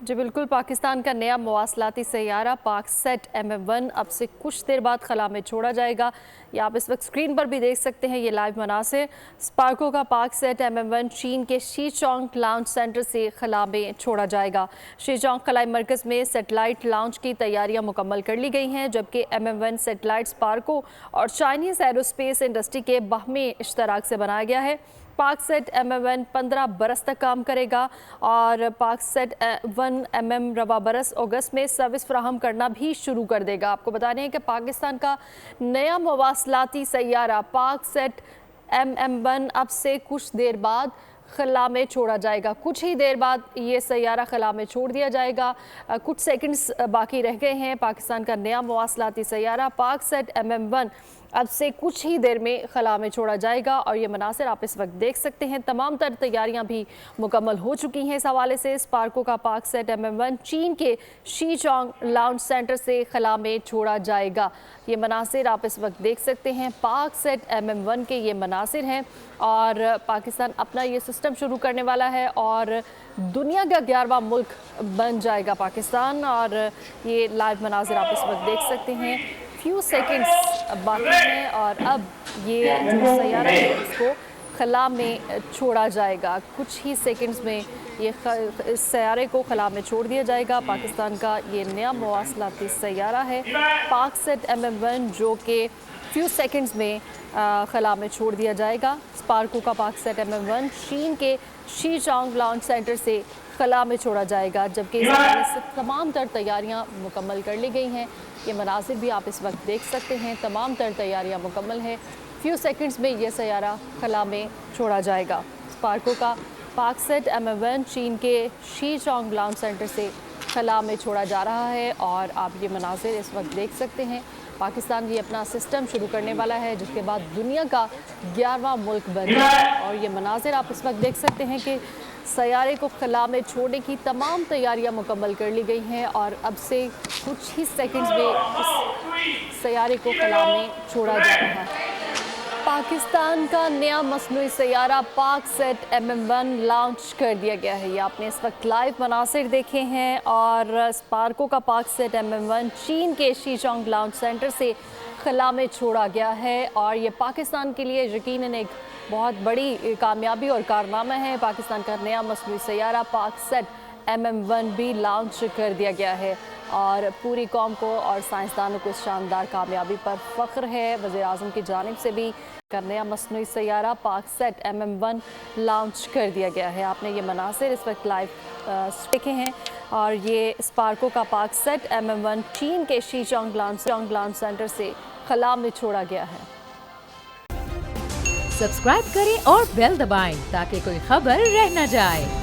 जी बिल्कुल, पाकिस्तान का नया मवासलाती सैयारा पाकसेट MM1 अब से कुछ देर बाद खला में छोड़ा जाएगा। ये आप इस वक्त स्क्रीन पर भी देख सकते हैं, ये लाइव मनासिर। स्पार्को का पाकसेट MM1 चीन के शीचोंग लॉन्च सेंटर से खला में छोड़ा जाएगा। शीचोंग खलाई मरकज़ में सेटेलाइट लॉन्च की तैयारियां मुकम्मल कर ली गई हैं, जबकि MM1 सेटेलाइट स्पार्को और चाइनीज़ एरोस्पेस इंडस्ट्री के बाहमी इश्तराक से बनाया गया है। पाकसेट MM1 15 बरस तक काम करेगा और पाकसेट 1mm रवा बरस अगस्त में सर्विस फ्राहम करना भी शुरू कर देगा। आपको बता दें कि पाकिस्तान का नया मवासलाती सैयारा पाकसेट MM1 अब से कुछ देर बाद खला में छोड़ा जाएगा। कुछ ही देर बाद ये सैयारा खला में छोड़ दिया जाएगा। कुछ सेकंड्स बाकी रह गए हैं। पाकिस्तान का नया मवासलाती सैयारा पाकसेट MM1 अब से कुछ ही देर में खला में छोड़ा जाएगा और ये मनासिर आप इस वक्त देख सकते हैं। तमाम तर तैयारियां भी मुकम्मल हो चुकी हैं। इस हवाले से स्पार्को का पाकसेट MM1 चीन के शीचोंग लॉन्च सेंटर से खला में छोड़ा जाएगा। ये मनासिर आप इस वक्त देख सकते हैं। पाकसेट MM1 के ये मनासिर हैं और पाकिस्तान अपना ये सिस्टम शुरू करने वाला है और दुनिया का 11वां मुल्क बन जाएगा पाकिस्तान। और ये लाइव मनासिर आप इस वक्त देख सकते हैं। फ्यू सेकंड्स बाकी हैं और अब ये जो सैयारा है इसको खला में छोड़ा जाएगा। कुछ ही सेकंड्स में ये इस सैयारे को खला में छोड़ दिया जाएगा। पाकिस्तान का ये नया मवासलाती सैयारा है पाकसेट MM1, जो कि फ्यू सेकंड्स में खला में छोड़ दिया जाएगा। स्पार्को का पाकसेट MM1 चीन के शीचोंग लॉन्च सेंटर से खला में छोड़ा जाएगा, जबकि इस हवाले से तमाम तर तैयारियां मुकम्मल कर ली गई हैं। ये मनासिर भी आप इस वक्त देख सकते हैं। तमाम तर तैयारियां मुकम्मल हैं। फ्यू सेकंड्स में ये सैयारा खला में छोड़ा जाएगा। स्पार्को का पाकसेट MM1 चीन के शीचोंग लॉन्च सेंटर से खला में छोड़ा जा रहा है और आप ये मनासिर इस वक्त देख सकते हैं। पाकिस्तान ये अपना सिस्टम शुरू करने वाला है, जिसके बाद दुनिया का 11वां मुल्क बन जाएगा। और ये मनासिर आप इस वक्त देख सकते हैं कि सैयारे को खला में छोड़ने की तमाम तैयारियां मुकम्मल कर ली गई हैं और अब से कुछ ही सेकंड्स में इस सैयारे को खला में छोड़ा जा रहा है। पाकिस्तान का नया मसनूई सैयारा पाकसेट MM1 लॉन्च कर दिया गया है। ये आपने इस वक्त लाइव मनासिर देखे हैं और स्पार्को का पाकसेट MM1 चीन के शीचोंग लॉन्च सेंटर से खला में छोड़ा गया है और ये पाकिस्तान के लिए यकीनन एक बहुत बड़ी कामयाबी और कारनामा है। पाकिस्तान का नया मसनूई सैयारा पाकसेट MM1 भी लॉन्च कर दिया गया है और पूरी कौम को और साइंसदानों को इस शानदार कामयाबी पर फ़ख्र है। वज़ीर-ए-आज़म की जानिब से भी नया मसनूई सैयारा पाकसेट MM1 लॉन्च कर दिया गया है। आपने ये मनासिर इस वक्त लाइव देखे हैं और ये स्पार्को का पाकसेट MM1 चीन के शीचोंग लॉन्च सेंटर से खला में छोड़ा गया है। सब्सक्राइब करें और बेल दबाएं ताकि कोई खबर रह न जाए।